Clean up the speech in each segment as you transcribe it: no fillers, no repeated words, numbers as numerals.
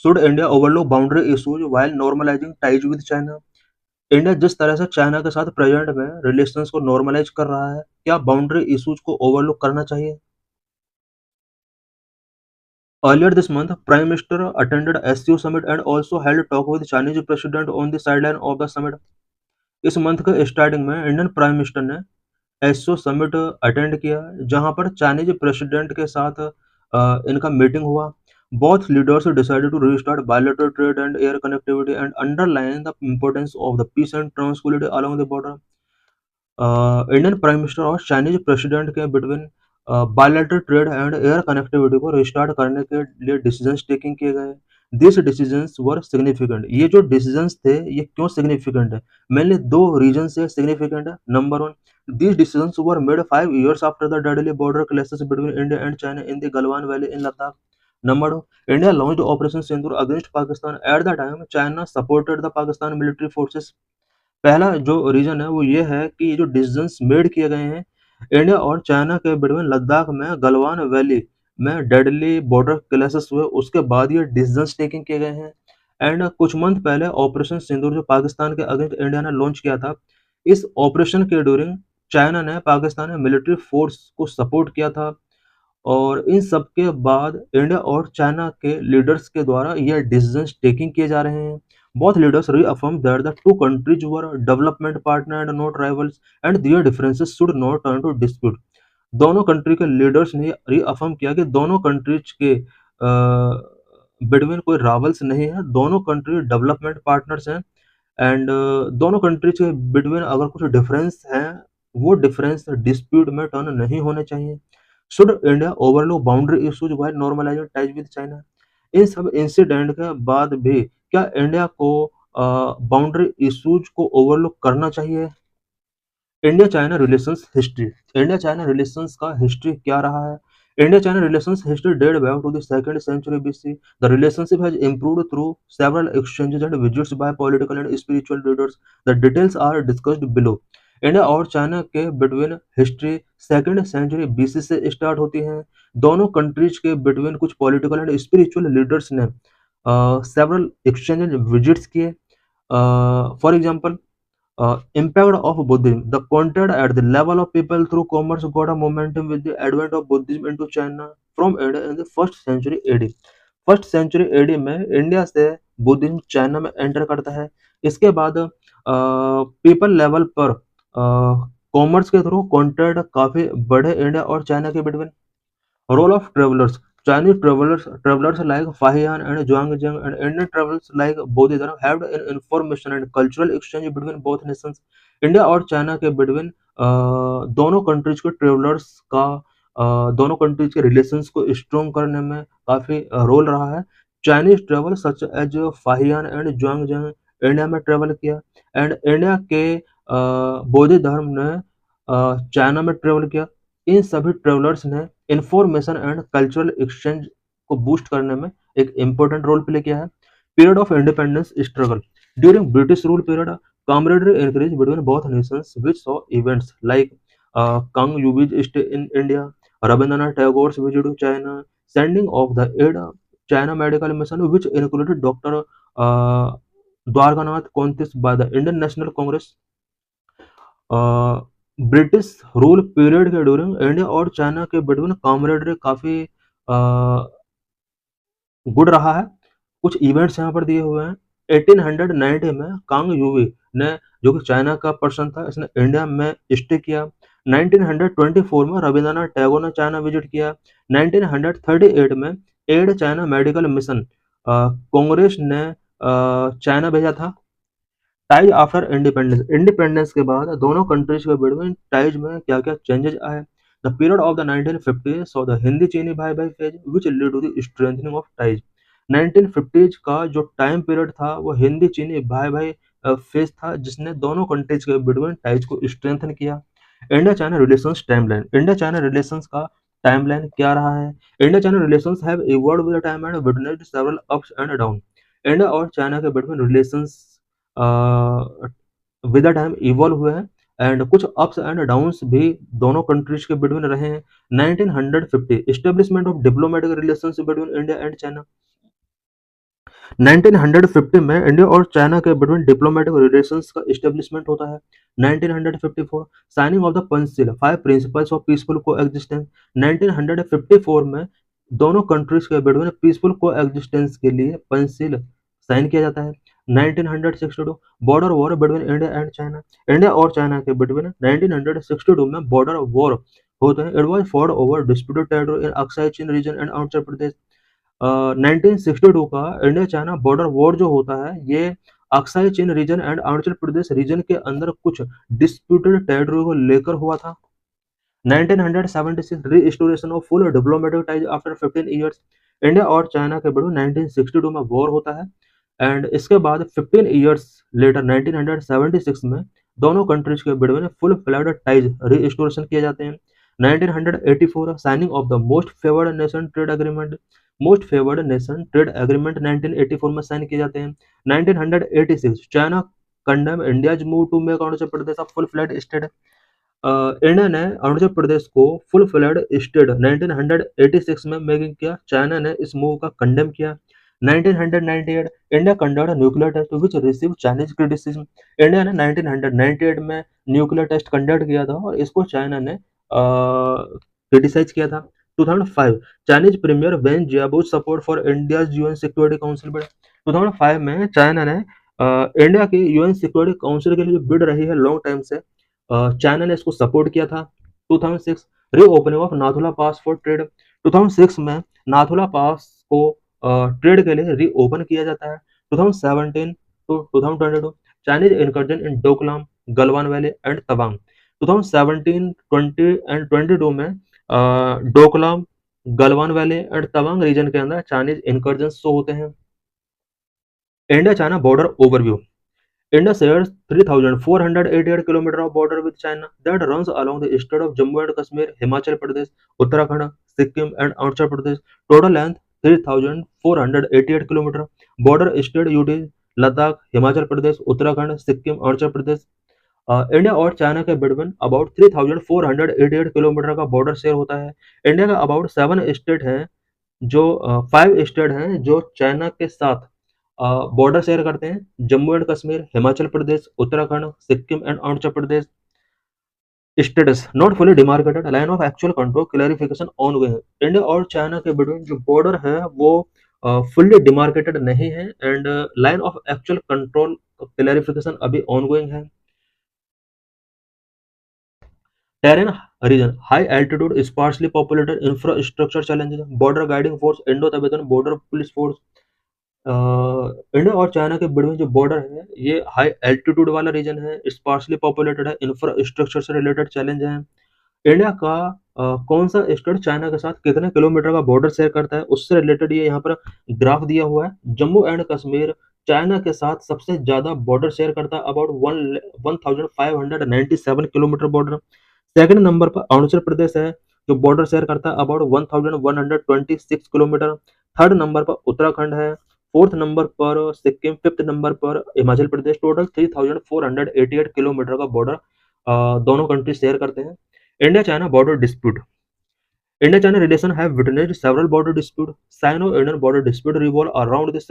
Should India overlook boundary issues while normalizing ties with China? India जिस तरह से China के साथ प्रेजेंट में रिलेशंस को नॉर्मलाइज कर रहा है, क्या बाउंड्री इश्यूज को ओवरलुक करना चाहिए? Earlier this month, Prime Minister attended SCO summit and also held talk with Chinese President on the sideline of the summit. इस मंथ के स्टार्टिंग में इंडियन प्राइम मिनिस्टर ने एसओ समिट अटेंड किया, जहां पर चाइनीज प्रेसिडेंट के साथ इनका मीटिंग हुआ. Both leaders decided to restart bilateral trade and air connectivity and underline the importance of the peace and tranquility along the border. Indian prime minister और Chinese president के between bilateral trade and air connectivity को restart करने के लिए decisions taking किए गए. This decisions were significant. ये जो डिसीजंस थे ये क्यों सिग्निफिकेंट है? मेनली दो रीजन से सिग्निफिकेंट है. Number one, these decisions were made 5 years after the deadly border clashes between India and China in the Galwan Valley in Ladakh. Number two, India launched Operation Sindoor against Pakistan. At the time, China supported the Pakistan military forces. पहला जो reason है वो ये है कि ये जो decisions made किए गए हैं इंडिया और चाइना के बिटवीन लद्दाख में गलवान वैली में डेडली बॉर्डर क्लैशेस हुए, उसके बाद ये डिसीजंस टेकिंग किए गए हैं. एंड कुछ मंथ पहले ऑपरेशन सिंदूर जो पाकिस्तान के अगेंस्ट इंडिया ने लॉन्च किया था, इस ऑपरेशन के ड्यूरिंग चाइना ने पाकिस्तान में मिलिट्री फोर्स को सपोर्ट किया था. और इन सब के बाद इंडिया और चाइना के लीडर्स के द्वारा ये डिसीजंस टेकिंग किए जा रहे हैं. Both leaders reaffirmed that the two countries were development partner and not rivals, and their differences should not turn to dispute. दोनों कंट्री के लीडर्स ने रीअफर्म किया कि दोनों कंट्रीज के बिटवीन कोई रावल्स नहीं है, दोनों कंट्री डेवलपमेंट पार्टनर्स हैं. एंड दोनों कंट्रीज के बिटवीन अगर कुछ डिफरेंस है, वो डिफरेंस डिस्प्यूट में टर्न नहीं होने चाहिए. Should India overlook boundary issues while normalising ties with China? इन सब इंसिडेंट के बाद भी क्या इंडिया को बाउंड्री इश्यूज को ओवरलुक करना चाहिए? India China relations history. India China relations का हिस्ट्री क्या रहा है? India China relations history date back to the second century BC. The relationship has improved through several exchanges and visits by political and spiritual leaders. The details are discussed below. India और China के between history second century BC से start होती है. दोनों countries के between कुछ political and spiritual leaders ने several exchange and visits किए. For example, impact of Buddhism. The contact at the level of people through commerce got a momentum with the advent of Buddhism into China from India in the first century AD. First century AD में India से Buddhism China में enter करता है. इसके बाद people level पर commerce के through contact काफी बढ़े इंडिया और चाइना के between. Role of travellers. Chinese travelers like Fahian and Zhuangjiang and Indian travelers like Bodhidharma helped in information and cultural exchange between both nations. India और China के between दोनों countries के travellers का दोनों countries के relations को strong करने में काफी रोल रहा है. Chinese travel such as Faxian and Xuanzang India में ट्रेवल किया, एंड इंडिया के बोधि धर्म ने चाइना में ट्रेवल किया. इन सभी ट्रेवलर्स ने इंफॉर्मेशन एंड कल्चरल एक्सचेंज को बूस्ट करने में एक इम्पोर्टेंट रोल प्ले किया है. Period of independence struggle. During British rule period, camaraderie increased between both nations, which saw events like Kang Yubi's stay in India, Rabindranath Tagore's visit to China, sending of the aid China medical mission, which included Dr. Dwarkanath Kontis by the Indian National Congress. British rule period के during India और China के between camaraderie काफी good रहा है. कुछ events यहाँ पर दिए हुए हैं. 1890 में कांग यूवी ने, जो कि चाइना का पर्सन था, इसने इंडिया में स्टे किया. 1924 में रविंद्रनाथ टैगोर ने चाइना विजिट किया. 1938 में aid China medical mission Congress ने चाइना भेजा था. Ties after independence. इंडिपेंडेंस के बाद दोनों कंट्रीज के बिटवीन टाइज में क्या क्या चेंजेस आए? The period of the 1950 saw the Hindi Chini bhai bhai phase which lead to the strengthening of ties. 1950 का जो टाइम पीरियड था वो हिंदी चीनी भाई भाई फेज था, जिसने दोनों कंट्रीज के बिटवीन टाइज को स्ट्रेंथन किया. India China relations timeline. India China relations का टाइमलाइन क्या रहा है? India China relations have evolved with the time and witnessed several ups and down. India और चाइना के between relations with the time evolve हुए हैं, and कुछ ups and downs भी दोनों कंट्रीज के बिटवीन रहे हैं. 1950 establishment of diplomatic relations between India and China. 1950 में इंडिया और चाइना के बिटवीन डिप्लोमेटिक रिलेशंस का एस्टेब्लिशमेंट होता है। 1954 signing of the Panchsheel five principles of peaceful coexistence. 1954 में दोनों कंट्रीज के बिटवीन पीसफुल कोएग्जिस्टेंस के लिए पंचशील साइन किया जाता है। 1962 border war between India and China. India और चाइना के बिटवीन 1962 में बॉर्डर वॉर होते हैं। It was fought over disputed territory in Aksai Chin region and Arunachal Pradesh. 1962 का इंडिया चाइना बॉर्डर वॉर जो होता है ये Aksai Chin region and Arunachal Pradesh region के अंदर कुछ डिस्प्यूटेड टेरिटरी को लेकर हुआ था। 1976 restoration of full diplomatic ties after 15 years. India और चाइना के बीच 1962 में वॉर होता है एंड इसके बाद 15 इयर्स लेटर 1976 में दोनों कंट्रीज के बीच में फुल फ्लैग्ड टाइज रीस्टोरेशन किए जाते हैं। 1984 signing of the most favoured nation trade agreement. Most favoured nation trade agreement 1984 में साइन किए जाते हैं। 1986 China condemn India's move to make Arunachal Pradesh a full flagged state. India ने अरुणाचल प्रदेश को फुल फ्लैड स्टेट 1986 में मेकिंग किया। चाइना ने इस मूव का कंडेम किया। 1998 India conduct nuclear test which receive Chinese criticism. India ने 1998 में न्यूक्लियर टेस्ट कंडक्ट किया था और इसको चाइना ने क्रिटिसाइज किया था। 2005 Chinese premier Wen Jiabao support for India's UN security council bid. 2005 में चाइना ने इंडिया की यूएन सिक्योरिटी काउंसिल के लिए बिड रही है लॉन्ग टाइम से, चाइना ने इसको सपोर्ट किया था। 2006 reopening of Nathula pass for trade. 2006 में नाथुला पास को ट्रेड के लिए रीओपन किया जाता है। 2017 to 2022 Chinese incursion in Doklam, Galwan valley and Tawang. 2017, 20 and 22 में Doklam, Galwan valley and Tawang region के अंदर चाइनीज इनकर्जन शो होते हैं। India China border overview. India shares 3,488 kilometers of border with China that runs along the state of Jammu and Kashmir, Himachal Pradesh, Uttarakhand, Sikkim, and Arunachal Pradesh. Total length 3,488 kilometers. Border state UT Ladakh, Himachal Pradesh, Uttarakhand, Sikkim, Arunachal Pradesh. India और China के between about 3,488 kilometre का border share होता है। India का about 7 state हैं जो 5 state हैं जो चाइना के साथ बॉर्डर शेयर करते हैं। Jammu and Kashmir, Himachal Pradesh, Uttarakhand, Sikkim and Arunachal Pradesh. Status not fully demarcated, line of actual control clarification on way है। इंडिया और चाइना के बिटवीन जो बॉर्डर है वो फुल्ली डिमार्केटेड नहीं है and line of actual control clarification अभी ऑनगोइंग है। Terrain region high altitude sparsely populated, infrastructure challenges, border guiding force, Indo Tibetan border police force. India और चाइना के बीच में जो बॉर्डर है ये हाई एल्टीट्यूड वाला रीजन है, स्पार्सली पॉपुलेटेड है, इंफ्रास्ट्रक्चर से रिलेटेड चैलेंज है। इंडिया का कौन सा स्टेट चाइना के साथ कितने किलोमीटर का बॉर्डर शेयर करता है उससे रिलेटेड ये यहाँ पर ग्राफ दिया हुआ है। जम्मू एंड कश्मीर चाइना के साथ सबसे ज्यादा बॉर्डर शेयर करता है, about 1597 kilometre border. Second number पर अरुणाचल प्रदेश है जो बॉर्डर शेयर करता है अबाउट 1126 किलोमीटर। थर्ड नंबर पर उत्तराखंड है, फोर्थ नंबर पर सिक्किम, फिफ्थ नंबर पर हिमाचल प्रदेश। टोटल 3488 किलोमीटर का बॉर्डर दोनों कंट्री शेयर करते हैं। India China border dispute. India China relations have witnessed several border disputes. Sino-Indian border dispute revolve around the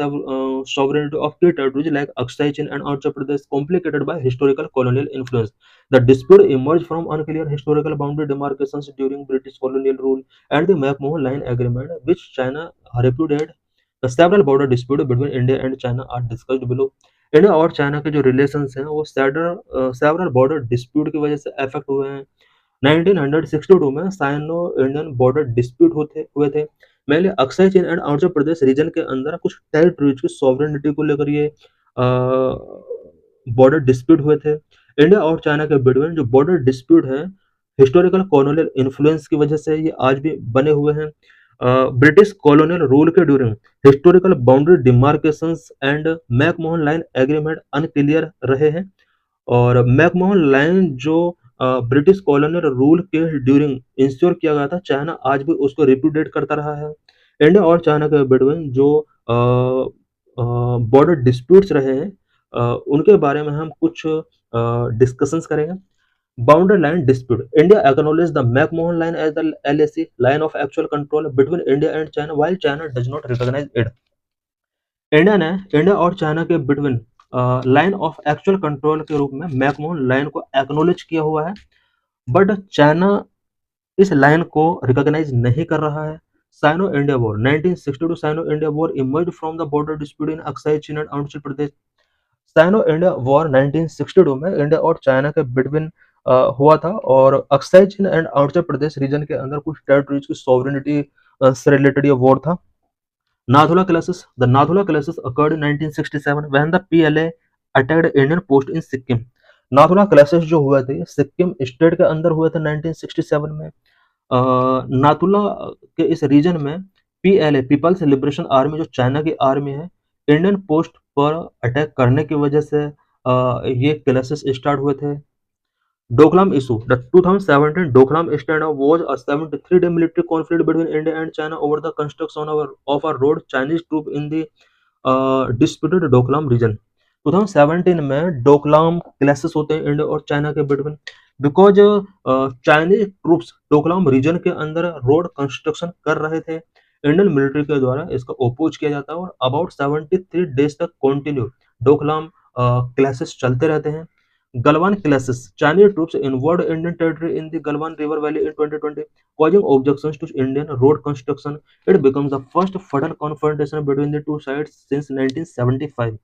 sovereignty of key territories like Aksai Chin and Arunachal Pradesh, complicated by historical colonial influence. The dispute emerged from unclear historical boundary demarcations during British colonial rule and the McMahon Line Agreement, which China repudiated. The several border disputes between India and China are discussed below. India और China के जो relations हैं वो several border dispute की वजह से affect हुए हैं। 1962 में साइनो इंडियन बॉर्डर डिस्प्यूट हुए थे। Mainly Aksai Chin and Arunachal Pradesh region के अंदर कुछ टेरिटरीज की सॉवरेनिटी को लेकर ये बॉर्डर डिस्प्यूट हुए थे। इंडिया और चाइना के बिटवीन जो बॉर्डर डिस्प्यूट है हिस्टोरिकल कॉलोनियल इन्फ्लुएंस की वजह से ये आज भी बने हुए हैं। ब्रिटिश कॉलोनियल रूल के during historical boundary demarcations and McMahon line agreement unclear रहे हैं और मैकमोहन लाइन जो ब्रिटिश कॉलोनियल रूल के ड्यूरिंग इंश्योर किया गया था, चाइना आज भी उसको रिप्यूडिएट करता रहा है। इंडिया और चाइना के बिटवीन जो बॉर्डर डिस्प्यूट्स रहे हैं उनके बारे में हम कुछ डिस्कशंस करेंगे। Boundary line dispute. India acknowledge the McMahon line as the LAC line of actual control between India and China while China does not recognise it. India ने इंडिया और चाइना के between line of actual control के रूप में McMahon line को acknowledge किया हुआ है, बट चाइना इस लाइन को रिकॉग्नाइज नहीं कर रहा है। Sino India war 1962 Sino India war emerged from the border dispute in Aksai Chin and Arunachal Pradesh. Sino India war 1962 में इंडिया और चाइना के बिटवीन हुआ था, और Aksai Chin and Arunachal Pradesh region के अंदर कुछ टेरिटरीज की सॉवरेनिटी से रिलेटेड ये वॉर था। Nathula clashes. The Nathula clashes occurred in 1967 when the PLA attacked Indian post in Sikkim. Nathula clashes जो हुए थे सिक्किम स्टेट के अंदर हुए थे 1967 में। नाथुला के इस रीजन में पीएलए पीपल्स लिबरेशन आर्मी जो चाइना की आर्मी है, इंडियन पोस्ट पर अटैक करने की वजह से ये क्लैशेस स्टार्ट हुए थे। Doklam issue. The 2017 Doklam standoff was a 73-day military conflict between India and China over the construction of a road. Chinese troops in the disputed Doklam region. 2017 में Doklam clashes होते हैं इंडिया और China के between, because Chinese troops Doklam region के अंदर road construction कर रहे थे। इंडियन मिलिट्री के द्वारा इसका ओपोज किया जाता है और अबाउट 73 डेज तक कंटिन्यू डोकलाम क्लैशेस चलते रहते हैं। Galwan clashes. Chinese troops invaded Indian territory in the Galwan River Valley in 2020, causing objections to Indian road construction. It becomes the first fatal confrontation between the two sides since 1975.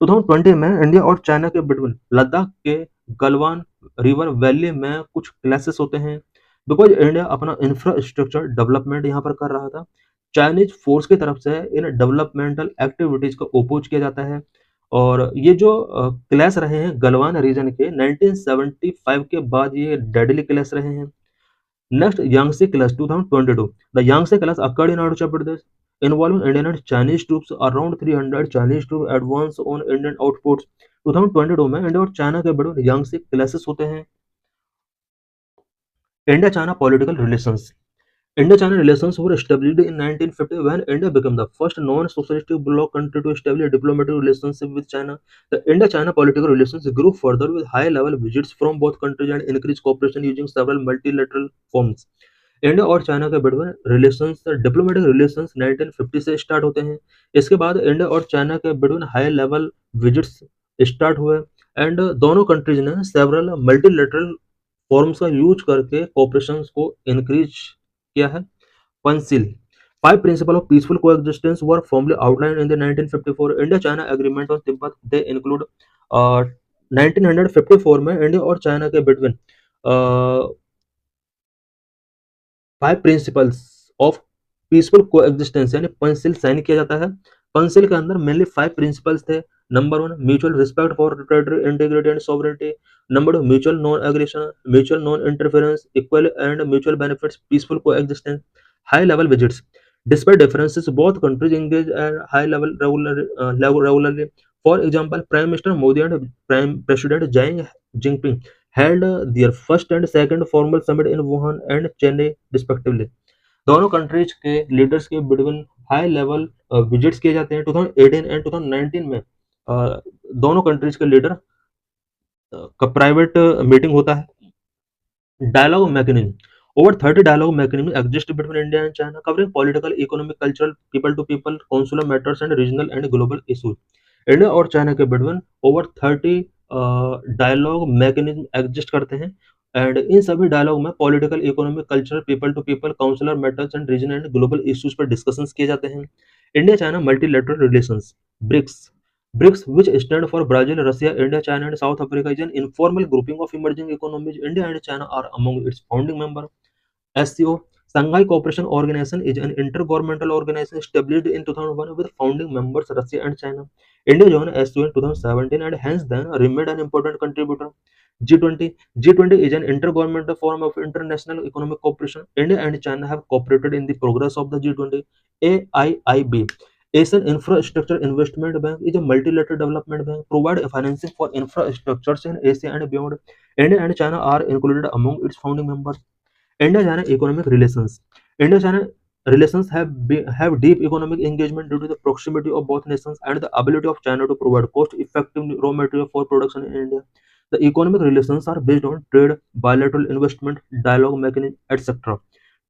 2020 में India और China के between Ladakh के Galwan river valley में कुछ clashes होते हैं, because India अपना infrastructure development यहाँ पर कर रहा था। चाइनीज फोर्स की तरफ से इन डेवलपमेंटल एक्टिविटीज को ओपोज किया जाता है, और ये जो क्लैश रहे हैं गलवान रीजन के 1975 के बाद ये डेडली क्लैश रहे हैं। Next यांगसे clash 2022। The यांगसे clash occurred in Arunachal Pradesh involving Indian and Chinese troops. Around 300 Chinese troops advance on Indian outposts. 2022 में इंडिया और चाइना के बीच यांगसे क्लैशेस होते हैं। India China political relations. India-China relations were established in 1950 when India became the first non-socialistic bloc country to establish diplomatic relationship with China. The India-China political relations grew further with high-level visits from both countries and increased cooperation using several multilateral forms. India और China के बीच relations diplomatic relations 1950 से start होते हैं। इसके बाद India और China के बीच high level visits start हुए, एंड दोनों कंट्रीज ने सेवरल मल्टीलेटरल फॉर्म्स का यूज करके कोऑपरेशन को इंक्रीज किया है। Pencil 5 principles of peaceful coexistence were formally outlined in the 1954 India-China Agreement on Tibet. They include 1954 में इंडिया और चाइना के between 5 principles of peaceful coexistence यानी पंसिल साइन किया जाता है। पंसिल के अंदर मेनली 5 प्रिंसिपल्स थे। Number 1 mutual respect for territory integrity and sovereignty. Number 2 mutual non aggression, mutual non interference, equal and mutual benefits, peaceful coexistence, high level visits. Despite differences, both countries engage at high level regularly. For example, Prime Minister Modi and Prime President Xi Jinping held their first and second formal summit in Wuhan and Chennai respectively. दोनों countries के leaders के between high level visits किए जाते हैं। 2018 and 2019 में दोनों countries के leader का प्राइवेट मीटिंग होता है। Dialogue mechanism over 30 dialogue mechanisms exist between India and China, covering political, economic, cultural, people-to-people, consular matters, and regional and global issues. India और चाइना के between over 30 dialogue mechanism exist करते हैं, and इन सभी dialogue में political, economic, cultural, people to people, counsellor matters and region and global issues पर discussions किए जाते हैं। India China multilateral relations. BRICS BRICS, which stand for Brazil, Russia, India, China, and South Africa, is an informal grouping of emerging economies. India and China are among its founding members. SCO, Shanghai Cooperation Organization, is an intergovernmental organization established in 2001 with founding members Russia and China. India joined SCO in 2017 and hence then remained an important contributor. G20. G20 is an intergovernmental forum of international economic cooperation. India and China have cooperated in the progress of the G20. AIIB, Asian Infrastructure Investment Bank, is a multilateral development bank, provide financing for infrastructures in Asia and beyond. India and China are included among its founding members. India-China economic relations. India-China relations have deep economic engagement due to the proximity of both nations and the ability of China to provide cost-effective raw material for production in India. The economic relations are based on trade, bilateral investment, dialogue mechanism, etc.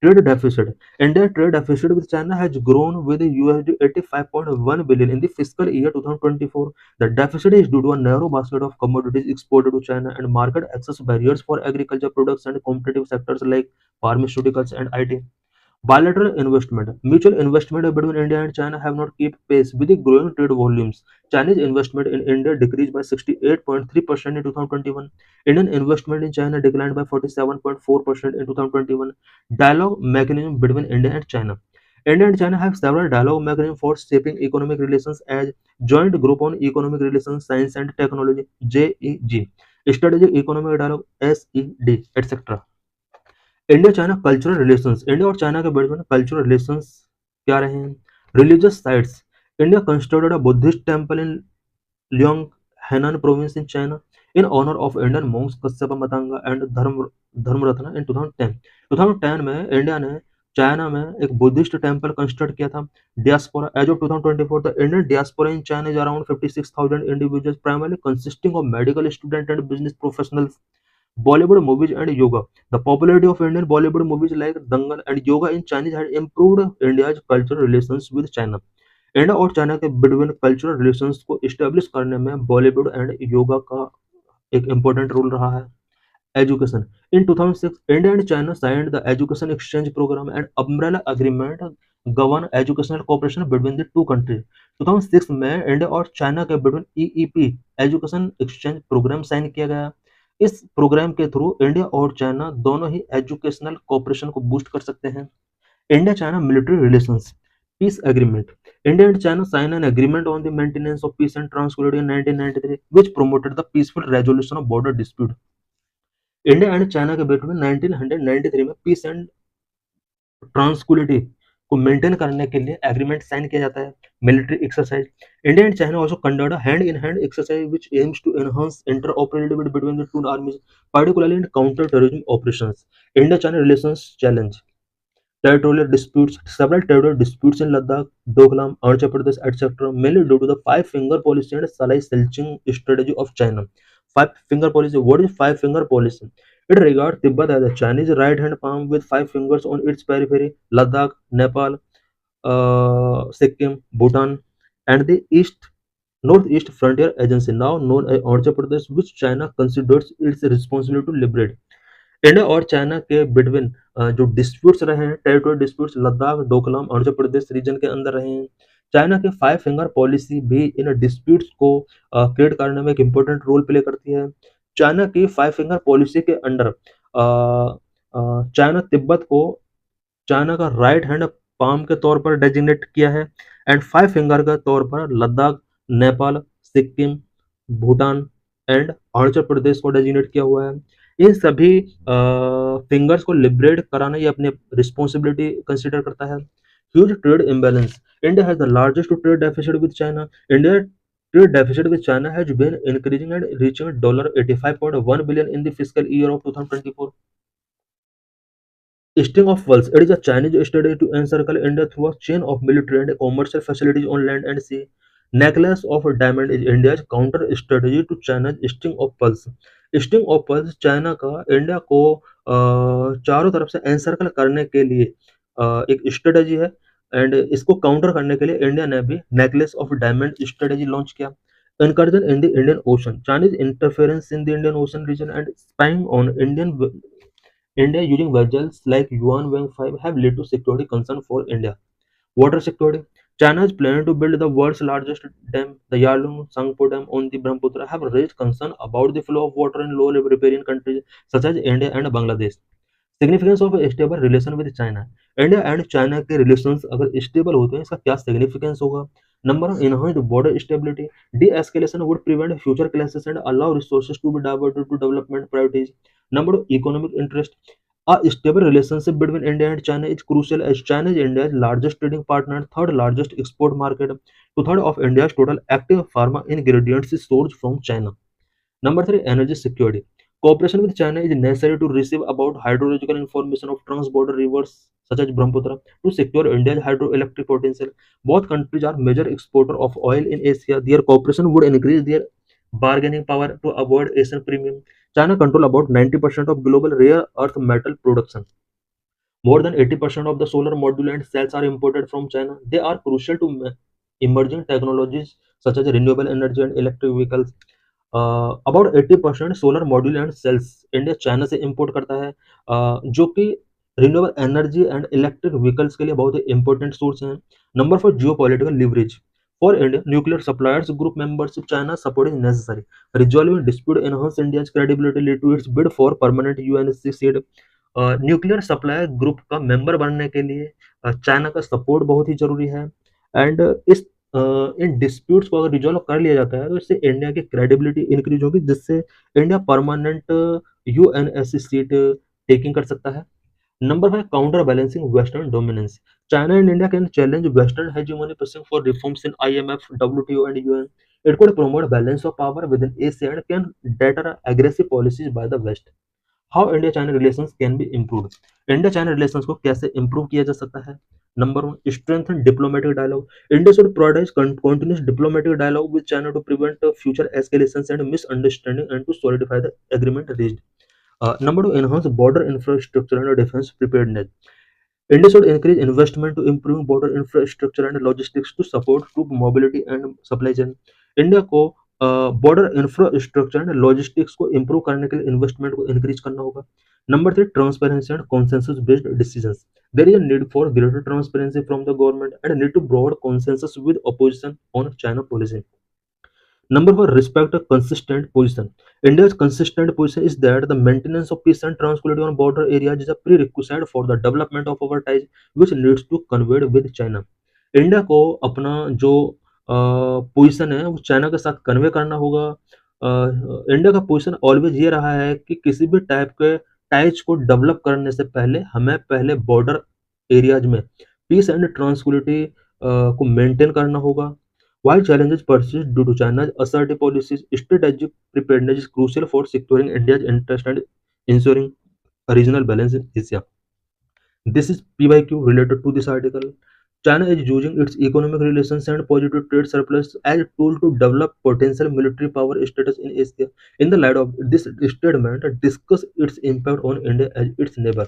Trade deficit. India's trade deficit with China has grown with USD 85.1 billion in the fiscal year 2024. The deficit is due to a narrow basket of commodities exported to China and market access barriers for agriculture products and competitive sectors like pharmaceuticals and IT. Bilateral investment. Mutual investment between India and China have not kept pace with the growing trade volumes. Chinese investment in India decreased by 68.3% in 2021. Indian investment in China declined by 47.4% in 2021. Dialogue mechanism between India and China. India and China have several dialogue mechanisms for shaping economic relations as Joint Group on Economic Relations, Science and Technology (JEG), Strategic Economic Dialogue (SED), etc. India China cultural relations. India और China के बीच में cultural relations क्या रहे हैं? Religious sites. India constructed a Buddhist temple in Luoyang Henan province in China in honour of Indian monks Kashyap Matanga and Dharmaratna in 2010। 2010 में India ने China में एक बुद्धिस्ट टेम्पल कंस्ट्रक्ट किया था। Diaspora. As of 2024 the Indian diaspora in China is around 56,000 individuals primarily consisting of medical student and business professionals. Bollywood movies and yoga. The popularity of Indian Bollywood movies like Dangal and yoga in Chinese had improved India's cultural relations with China. India और China के between cultural relations को establish करने में Bollywood and yoga का एक important role रहा है। Education. In 2006 India and China signed the education exchange programme and umbrella agreement govern educational cooperation between the two countries. 2006 में इंडिया और चाइना के between EEP education exchange programme sign किया गया। इस प्रोग्राम के through India और China दोनों ही educational cooperation को बूस्ट कर सकते हैं। India China military relations. Piece agreement. India and China signed an agreement on the maintenance of peace and tranquility in 1993, which promoted the peaceful resolution of border dispute. India and China के बीच में 1993 में piece and ट्रांसक्विलिटी को maintain करने के लिए agreement sign किया जाता है। Military exercise. India and China also conduct a hand in hand exercise which aims to enhance interoperability between the two armies, particularly in counter terrorism operations. India China relations challenge. Territorial disputes. Several territorial disputes in Ladakh, Doklam, Arunachal Pradesh, etc., mainly due to the five-finger policy and Salai Selching strategy of China. Five-finger policy. What is five-finger policy? It regards Tibet as a Chinese right-hand palm with five fingers on its periphery, Ladakh, Nepal, Sikkim, Bhutan, and the Northeast Frontier Agency, now known as Arunachal Pradesh, which China considers its responsibility to liberate. India और China के between जो disputes रहे हैं, territorial disputes Ladakh, Doklam, Arunachal Pradesh region के अंदर रहे हैं। China के फाइव फिंगर पॉलिसी भी इन डिस्प्यूट्स को क्रिएट करने में एक इम्पोर्टेंट रोल प्ले करती है। चाइना की फाइव फिंगर पॉलिसी के अंडर चाइना तिब्बत को चाइना का राइट हैंड पाम के तौर पर डेजिग्नेट किया है एंड फाइव फिंगर के तौर पर लद्दाख, नेपाल, सिक्किम, भूटान एंड अरुणाचल प्रदेश को डेजिग्नेट किया हुआ है। इन सभी फिंगर्स को लिबरेट कराना ये अपनी रिस्पॉन्सिबिलिटी कंसिडर करता है। Huge trade imbalance. India has the largest trade deficit with China. India trade deficit with China has been increasing and reaching $85.1 billion in the fiscal year of 2024. String of Pearls. It is a Chinese strategy to encircle India through a chain of military and commercial facilities on land and sea. Necklace of Diamond is India's counter strategy to China's String of Pearls. String of Pearls China का India को चारों तरफ से encircle करने के लिए एक strategy है एंड इसको काउंटर करने के लिए इंडिया ने भी necklace of diamond strategy launch किया। Incursion in the Indian Ocean. Chinese interference in the Indian Ocean region and spying on India using vessels like Yuan Wang 5 have led to security concern for India. Water security. China is planning to build the world's largest dam, the Yarlung Tsangpo Dam on the Brahmaputra, have raised concern about the flow of water in low riparian countries such as India and Bangladesh. Significance of stable relation with China. India and China के relations अगर stable होते हैं इसका क्या significance होगा? Number one, enhanced border stability. De escalation would prevent future clashes and allow resources to be diverted to development priorities. Number two, economic interest. A stable relationship between India and China is crucial as China is India's largest trading partner and third largest export market. Two-thirds of India's total active pharma ingredients is sourced from China. Number three, energy security. Cooperation with China is necessary to receive about hydrological information of trans-border rivers such as Brahmaputra to secure India's hydroelectric potential. Both countries are major exporter of oil in Asia. Their cooperation would increase their bargaining power to avoid Asian premium. China control about 90% of global rare earth metal production. More than 80% of the solar module and cells are imported from China. They are crucial to emerging technologies such as renewable energy and electric vehicles. About 80% solar module and cells India China से import करता है, जो कि renewable energy and electric vehicles के लिए बहुत ही important source हैं। Number four geopolitical leverage for India nuclear suppliers group membership China support is necessary resolving dispute enhance India's credibility lead to its bid for permanent UNSC seat. Nuclear supplier group का मेंबर बनने के लिए China का support बहुत ही जरूरी है। And इस इन डिस्प्यूट्स को अगर रिजॉल्व कर लिया जाता है तो इससे इंडिया की क्रेडिबिलिटी इंक्रीज होगी, जिससे India permanent UNSC seat taking कर सकता है। Number 5 counter balancing western dominance China and India can challenge western hegemony pushing for reforms in IMF, WTO and UN. It could promote balance of power within Asia and can deter aggressive policies by the West. How India China relations can be improved, India China relations को कैसे improve किया जा सकता है। Number 1 strengthen diplomatic dialogue India should prioritise continuous diplomatic dialogue with China to prevent future escalations and misunderstanding and to solidify the agreement reached. Number 2 enhance border infrastructure and defence preparedness India should encourage investment to improve border infrastructure and logistics to support troop mobility and supply chain. India को border infrastructure and logistics को improve करने के लिए investment को increase करना होगा। Number 3 transparency and consensus based decisions there is a need for greater transparency from the government and need to broad consensus with opposition on China policy. Number 4 respect a consistent position. India's consistent position is that the maintenance of peace and tranquility on border areas is a prerequisite for the development of our ties, which needs to conveyed with China. India को अपना जो position है वो China के साथ convey करना होगा। India का पोजीशन ऑलवेज ये रहा है कि किसी भी टाइप के टाइज को डेवलप करने से पहले हमें पहले बॉर्डर एरियाज में पीस एंड ट्रांसक्विलिटी को मेंटेन करना होगा। While challenges persist due to China's assertive policies, strategic preparedness is crucial for securing India's interest and ensuring a regional balance in Asia. This is PYQ related to this article. China is using its economic relations and positive trade surplus as a tool to develop potential military power status in Asia. In the light of this statement, discuss its impact on India as its neighbor.